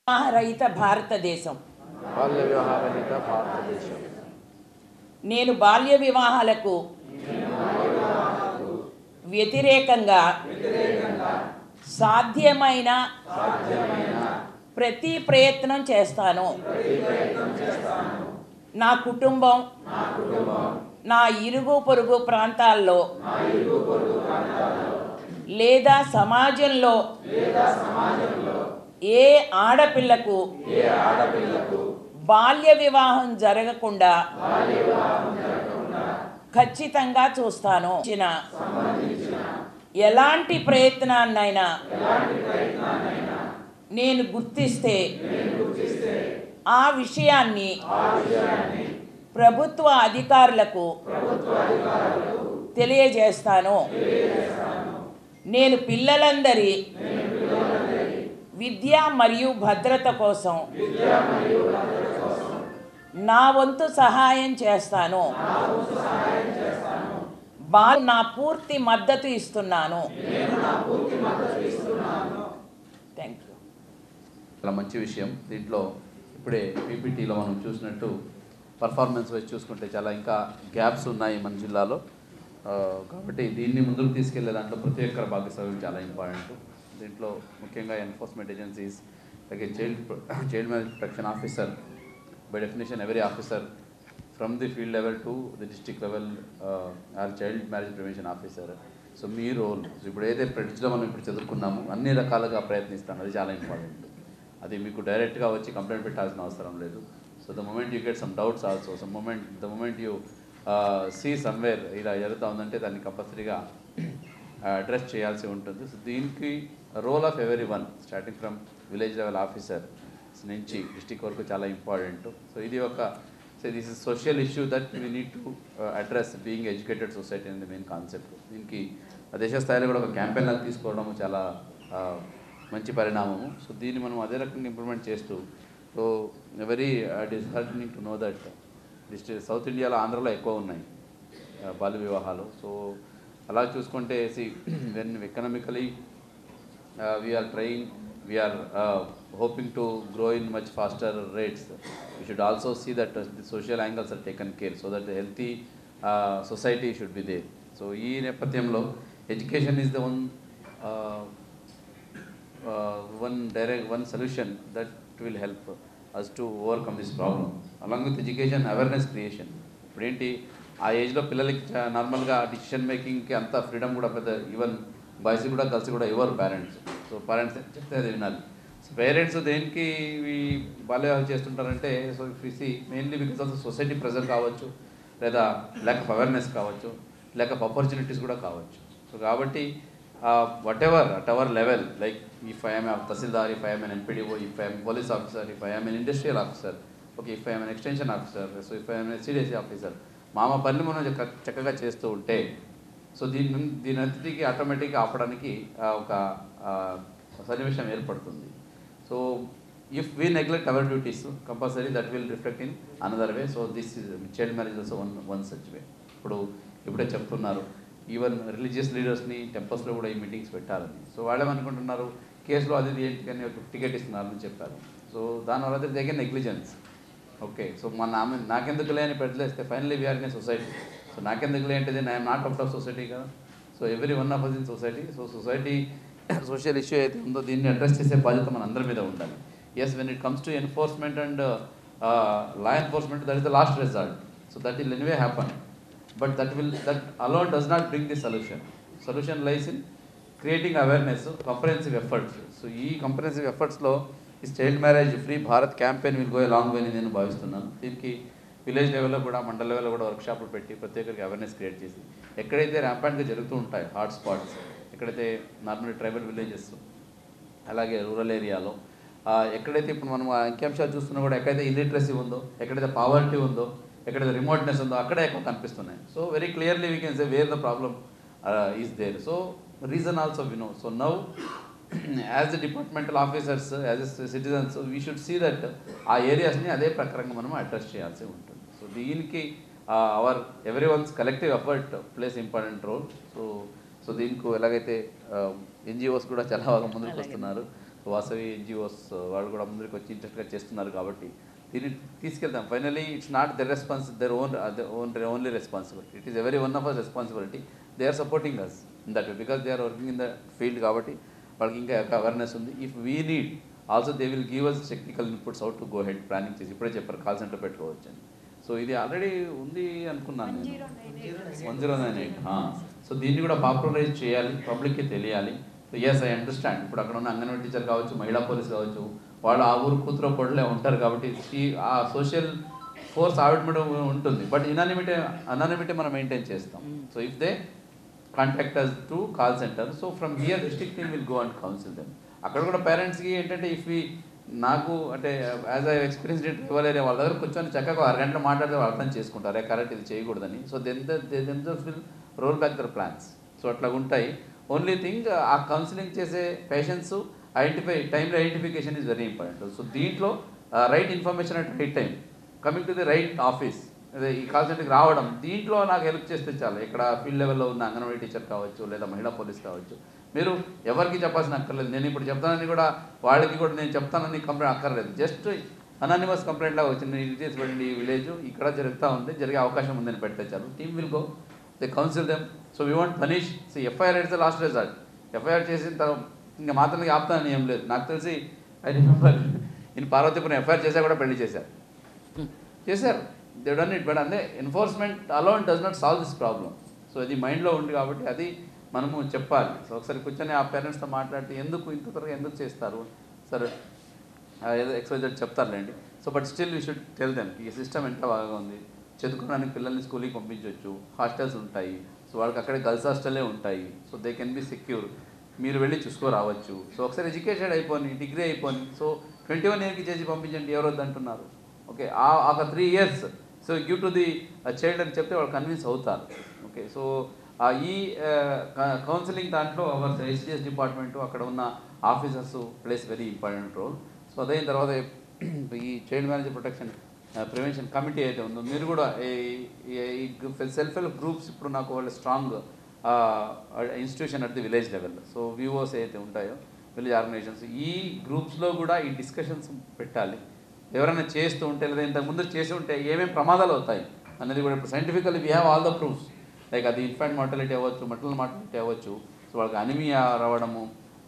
వివాహరహిత భారతదేశం. బాల్య వివాహరహిత భారతదేశం. నేను బాల్య వివాహాలకు వ్యతిరేకంగా సాధ్యమైన ప్రతి ప్రయత్నం చేస్తాను. నా కుటుంబం, నా ఇరుగు పొరుగు ప్రాంతాల్లో లేదా సమాజంలో ఏ ఆడపిల్లకు బాల్య వివాహం జరగకుండా ఖచ్చితంగా చూస్తాను. ఎలాంటి ప్రయత్నాన్నైనా నేను గుర్తిస్తే ఆ విషయాన్ని ప్రభుత్వ అధికారులకు తెలియజేస్తాను. నేను పిల్లలందరి విద్య మరియు భద్రత కోసం నా వంతు సహాయం చేస్తాను. నా పూర్తి మద్దతు ఇస్తున్నాను. Thank you. చాలా మంచి విషయం. దీంట్లో ఇప్పుడే పీపీటీలో మనం చూసినట్టు పర్ఫార్మెన్స్ వైజ్ చూసుకుంటే చాలా ఇంకా గ్యాప్స్ ఉన్నాయి మన జిల్లాలో. కాబట్టి దీన్ని ముందుకు తీసుకెళ్లే దాంట్లో ప్రతి ఒక్కరి భాగస్వామ్యం చాలా ఇంపార్టెంట్. దీంట్లో ముఖ్యంగా ఎన్ఫోర్స్మెంట్ ఏజెన్సీస్ అలాగే child marriage protection officer, by definition every officer from the field level to the district level are child marriage prevention officer. So మీ రోల్ ఇప్పుడు ఏదైతే ప్రెడిజ్లో మనం ఇప్పుడు చదువుకున్నామో అన్ని రకాలుగా ప్రయత్నిస్తాను, అది చాలా ఇంపార్టెంట్. అది మీకు డైరెక్ట్గా వచ్చి కంప్లైంట్ పెట్టాల్సిన అవసరం లేదు. So the moment you get some doubts also, the moment you see somewhere ఇలా జరుగుతూ ఉందంటే దాన్ని కంపల్సరీగా అడ్రస్ చేయాల్సి ఉంటుంది. సో దీనికి role of every one starting from village level officer నుంచి డిస్ట్రిక్ట్ వరకు చాలా ఇంపార్టెంట్. సో ఇది this is social issue that we need to address being educated society అనేది మెయిన్ కాన్సెప్ట్. దీనికి దేశ స్థాయిలో కూడా ఒక క్యాంపెయిన్ తీసుకోవడం చాలా మంచి పరిణామము. సో దీన్ని మనం అదే రకంగా ఇంప్లిమెంట్ చేస్తూ, so very disheartening to know that south ఇండియాలో ఆంధ్రలో ఎక్కువ ఉన్నాయి బాల్య వివాహాలు. సో అలా చూసుకుంటే when economically we are trying, we are hoping to grow in much faster rates. We should also see that the social angles are taken care so that the healthy society should be there. So ee nepathyanlo education is the one solution that will help us to overcome this problem. Along with education, awareness creation. ఇప్పుడు ఏంటి ఆ ఏజ్లో పిల్లలకి నార్మల్గా decision మేకింగ్కి అంత freedom కూడా పెద్ద even boys కూడా గర్ల్స్ కూడా ఎవరు పేరెంట్స్. సో పేరెంట్స్ చెప్తే అది వినాలి. సో పేరెంట్స్ దేనికి బాల్య వివాహం చేస్తుంటారంటే, so if you see mainly because of society pressure కావచ్చు, లేదా ల్యాక్ ఆఫ్ అవేర్నెస్ కావచ్చు, ల్యాక్ ఆఫ్ ఆపర్చునిటీస్ కూడా కావచ్చు. సో కాబట్టి whatever at our level, like if I am tahsildar, if I am an MPDO, if I am police officer, if I am an industrial officer, okay, if I am an extension officer, so if I am an CDSC officer, మా పనులు మనం చక్కగా చేస్తూ ఉంటే, so దీని అన్నిటికీ ఆటోమేటిక్గా ఆపడానికి ఒక సన్నివేశం ఏర్పడుతుంది. So if we neglect our duties, compulsory that will reflect in another way. So this is child marriage also one such way. ఇప్పుడే చెప్తున్నారు ఈవెన్ రిలీజియస్ లీడర్స్ని టెంపుల్స్లో కూడా ఈ మీటింగ్స్ పెట్టాలని. సో వాళ్ళేమనుకుంటున్నారు, కేసులో అది ఏంటి కానీ ఒక టికెట్ ఇస్తున్నారని చెప్పారు. సో దానివల్ల దగ్గర నెగ్లిజెన్స్. ఓకే, సో నాకెందుకులే అని పెట్టలేస్తే finally we are in a society. So నాకెందుకులే అంటే I'm not out of society కదా. So every one of us in society. So society social issue అయితే ఉందో దీన్ని అడ్రస్ చేసే బాధ్యత మన అందరి మీద ఉండాలి. Yes, when it comes to enforcement and law enforcement, that is the last result. So that will anyway happen, but that alone does not bring the solution. Solution lies in creating awareness, comprehensive efforts. So ఈ comprehensive effortsలో ఈ child marriage free Bharat campaign will go long way అని నేను భావిస్తున్నాను. దీనికి village లెవెల్లో కూడా, మండల లెవెల్లో కూడా వర్క్షాపులు పెట్టి ప్రతి ఒక్కరికి అవేర్నెస్ క్రియేట్ చేసి, ఎక్కడైతే ర్యాంపాంట్గా జరుగుతూ ఉంటాయి హాట్ స్పాట్స్, ఎక్కడైతే నార్మల్ ట్రైబల్ విలేజెస్, అలాగే రూరల్ ఏరియాలో ఎక్కడైతే ఇప్పుడు మనం అంకింశాలు చూస్తున్నా కూడా ఎక్కడైతే ఇల్లిటరసీ ఉందో, ఎక్కడైతే పావర్టీ ఉందో, ఎక్కడైతే రిమోట్నెస్ ఉందో అక్కడే ఎక్కువ కనిపిస్తున్నాయి. So very clearly we can say where the problem is there. So reason also we know. So now as the departmental officers, as a citizens, we should see that ఆ ఏరియాస్ని అదే ప్రకారంగా మనం అడ్రస్ చేయాల్సి ఉంటుంది. సో దీనికి our every one's collective effort plays important role. So దీనికి ఎలాగైతే ఎన్జిఓస్ కూడా చాలా బాగా ముందుకు వస్తున్నారు. వాసవి ఎన్జిఓస్ వాళ్ళు కూడా ముందుకు వచ్చి ఇంట్రెస్ట్గా చేస్తున్నారు కాబట్టి దీన్ని తీసుకెళ్తాం. Finally it's not their only responsibility, it is every one of our responsibility. They are supporting us in that way because they are working in the field కాబట్టి వాళ్ళకి ఇంకా అవేర్నెస్ ఉంది. If we need also they will give us technical inputs out to go head planning చేసి ఇప్పుడే చెప్పారు call centre పెట్టుకోవచ్చు అని. So ఇది ఆల్రెడీ ఉంది అనుకున్నాను నేను 1098. సో దీన్ని కూడా పాపులరైజ్ చేయాలి, పబ్లిక్కి తెలియాలి. So yes I understand. ఇప్పుడు అక్కడ ఉన్న అంగన్వాడీ టీచర్ కావచ్చు, మహిళా పోలీస్ కావచ్చు, వాళ్ళు ఆ ఊరు కూతురు పొడలే ఉంటారు కాబట్టి ఆ సోషల్ ఫోర్స్ ఆవిడ మీద ఉంటుంది. బట్ అనానిమిటీ మనం మెయింటైన్ చేస్తాం. So if they contact us to call centre, so from here district team will go and counsel them. అక్కడ కూడా పేరెంట్స్కి ఏంటంటే ఇఫ్ నాకు అంటే యాజ్ ఐ ఎక్స్పీరియన్స్ ఇవ్వలేరే వాళ్ళ దగ్గర కూర్చొని చక్కగా 6 గంటలు మాట్లాడితే వాళ్ళు అర్థం చేసుకుంటారు కరెక్ట్ ఇది చేయకూడదని. So themselves will roll back their plans. So అట్లా ఉంటాయి. ఓన్లీ థింగ్ ఆ కౌన్సిలింగ్ చేసే పేషెంట్స్ టైంలో identification is very important. So దీంట్లో right information at right time, coming to the right office, అదే ఈ కాల్ సెంటర్కి రావడం, దీంట్లో నాకు హెల్ప్ చేస్తే చాలు. ఇక్కడ ఫీల్డ్ లెవెల్లో ఉన్న అంగన్వాడీ టీచర్ కావచ్చు లేదా మహిళా పోలీస్ కావచ్చు, మీరు ఎవరికి చెప్పాల్సిన అక్కర్లేదు. నేను ఇప్పుడు చెప్తానని కూడా వాళ్ళకి కూడా నేను చెప్తానని కంప్లైంట్ అక్కర్లేదు. జస్ట్ అనానిమస్ కంప్లైంట్ లాగా వచ్చింది, డీటెయిల్స్ పెట్టండి, ఈ విలేజ్ ఇక్కడ జరుగుతూ ఉంది, జరిగే అవకాశం ఉందని పెడితే చాలు. Team will go, they counsel them. So we want punish. So FIR it's the last result. FIR చేసిన తర్వాత ఇంకా మాత్రానికి ఆపుతానని ఏం లేదు. నాకు తెలిసి I remember in Parvathipuram FIR చేసా కూడా పెళ్లి చేశారు. They done it. బట్ అంటే enforcement alone does not solve this problem. So ఇది మైండ్లో ఉంది కాబట్టి అది మనము చెప్పాలి. సో ఒకసారి కూర్చొని ఆ పేరెంట్స్తో మాట్లాడితే ఎందుకు ఇంత త్వరగా ఎందుకు చేస్తారు సరే ఏదో ఎక్స్వైజెడ్ చెప్తారులేండి. So but still we should tell them ఈ సిస్టమ్ ఎంత బాగా ఉంది, చదువుకోవడానికి పిల్లల్ని స్కూల్కి పంపించవచ్చు, హాస్టల్స్ ఉంటాయి. సో వాళ్ళకి అక్కడే గర్ల్స్ హాస్టలే ఉంటాయి. So they can be secure, మీరు వెళ్ళి చూసుకోరావచ్చు. సో ఒకసారి ఎడ్యుకేటెడ్ అయిపోయి డిగ్రీ అయిపోయి సో 21 ఇయర్కి చేసి పంపించండి, ఎవరు వద్దంటున్నారు. ఓకే ఒక 3 years so give to the child అని చెప్తే వాళ్ళు కన్విన్స్ అవుతారు. ఓకే సో ఈ కౌన్సిలింగ్ దాంట్లో అవర్ హెచ్డిఎస్ డిపార్ట్మెంటు అక్కడ ఉన్న officers plays very important role. So అదైన తర్వాత ఈ child marriage protection prevention committee అయితే ఉందో మీరు కూడా ఈ సెల్ఫ్ హెల్ప్ గ్రూప్స్ ఇప్పుడు నాకు వాళ్ళ strong institution at the village level. So VOs అయితే ఉంటాయో విలేజ్ ఆర్గనైజేషన్స్, ఈ గ్రూప్స్లో కూడా ఈ డిస్కషన్స్ పెట్టాలి. ఎవరైనా చేస్తూ ఉంటే లేదా ఇంతకుముందు చేసి ఉంటే ఏమేమి ప్రమాదాలు అవుతాయి అనేది కూడా ఇప్పుడు scientifically we have all the proofs. Like అది ఇన్ఫాంట్ మార్టాలిటీ అవ్వచ్చు, మటర్నల్ మార్టాలిటీ అవ్వచ్చు. సో వాళ్ళకి అనిమియా రావడము,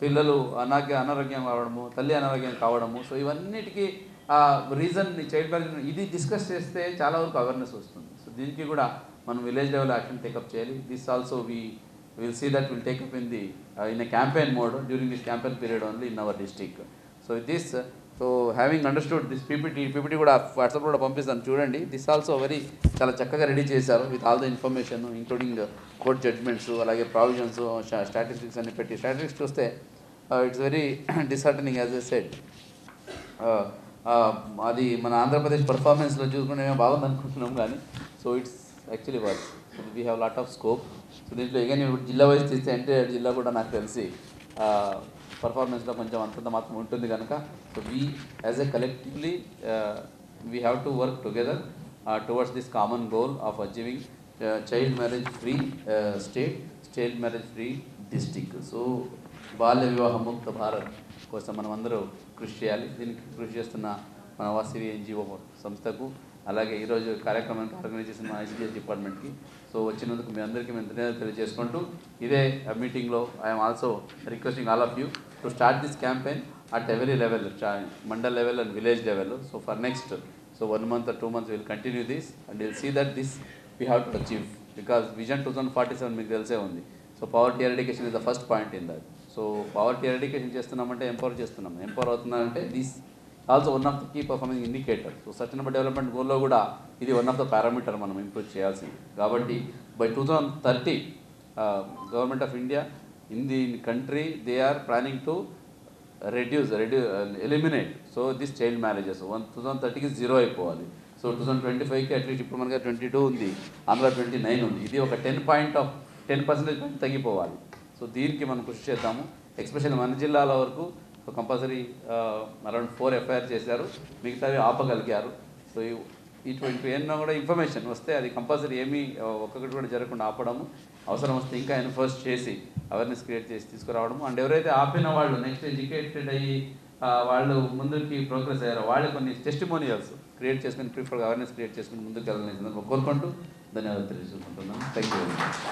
పిల్లలు అనారోగ్యం రావడము, తల్లి అనారోగ్యం కావడము. సో ఇవన్నిటికీ రీజన్ చైల్డ్ మ్యారేజ్ ఇది డిస్కస్ చేస్తే చాలా వరకు అవేర్నెస్ వస్తుంది. సో దీనికి కూడా మనం విలేజ్ లెవెల్ యాక్షన్ టేకప్ చేయాలి. This also we will see that will take up in a campaign mode during this campaign period only in our district. So this having understood this PPT కూడా WhatsApp కూడా పంపిస్తాను చూడండి. This also చాలా చక్కగా ready చేశారు with all the information including court judgements, అలాగే provisions, statistics అన్ని పెట్టి. స్టాటిస్టిక్స్ చూస్తే it's very డిసహార్టనింగ్ as a said. అది మన ఆంధ్రప్రదేశ్ పర్ఫార్మెన్స్లో చూసుకుంటే మేము బాగుంది అనుకుంటున్నాం కానీ so it's actually work. So we have lot of scope. So దీంట్లో ఎగైన్ జిల్లా వైజ్ తీస్తే ఎన్టీఆర్ జిల్లా కూడా నాకు తెలిసి పర్ఫార్మెన్స్లో కొంచెం అంతంత మాత్రం ఉంటుంది కనుక so we as a collectively we have to work together towards this common goal of achieving child marriage free state, child marriage free district. So బాల్య వివాహ ముక్త భారత్ కోసం మనం అందరూ కృషి చేయాలి. దీనికి కృషి చేస్తున్న మన వాసవి ఎన్జిఓ సంస్థకు, అలాగే ఈరోజు కార్యక్రమానికి ఆర్గనైజ్ చేసిన హెచ్డిఎస్ డిపార్ట్మెంట్కి సో వచ్చినందుకు మీ అందరికీ మేము ధన్యవాదాలు తెలియజేసుకుంటూ ఇదే మీటింగ్లో I'm also requesting all of you to start this campaign at every level, mandal level and village level. So for next 1 month or 2 months we'll continue this and we'll see that this we have to achieve because Vision 2047 మీకు తెలిసే ఉంది. So poverty eradication is the first point in that. So poverty eradication చేస్తున్నామంటే empower చేస్తున్నాం. Empower అవుతున్నారంటే this also one of the key performing indicator. So sustainable development గోల్లో కూడా ఇది one of the parameter మనం ఇంప్రూవ్ చేయాల్సింది. కాబట్టి by 2030 government of India in the country they are planning to eliminate so this child marriages 2030కి 0 అయిపోవాలి. So 2025కి at least ఇప్పుడు మనకి 22 ఉంది, ఆంధ్ర 29 ఉంది. ఇది ఒక 10% తగ్గిపోవాలి. సో దీనికి మనం కృషి చేద్దాము. ఎస్పెషల్లీ మన జిల్లాల వరకు సో కంపల్సరీ అరౌండ్ 4 FIR చేశారు, మిగతావి ఆపగలిగారు. సో ఇటువంటి ఎన్నో కూడా ఇన్ఫర్మేషన్ వస్తే అది కంపల్సరీ ఏమీ ఒక్కొక్కటి కూడా జరగకుండా ఆపడము. అవసరం వస్తే ఇంకా ఎన్ఫోర్స్ చేసి అవేర్నెస్ క్రియేట్ చేసి తీసుకురావడం, అండ్ ఎవరైతే ఆపిన వాళ్ళు నెక్స్ట్ ఎడ్యుకేటెడ్ అయ్యి వాళ్ళు ముందుకి ప్రోగ్రెస్ అయ్యారో వాళ్ళు కొన్ని టెస్టిమోనియల్స్ క్రియేట్ చేసుకుని ప్రిఫర్ అవేర్నెస్ క్రియేట్ చేసుకుని ముందుకు వెళ్ళాలని కోరుకుంటూ ధన్యవాదాలు తెలియజేసుకుంటున్నాను. Thank you very much.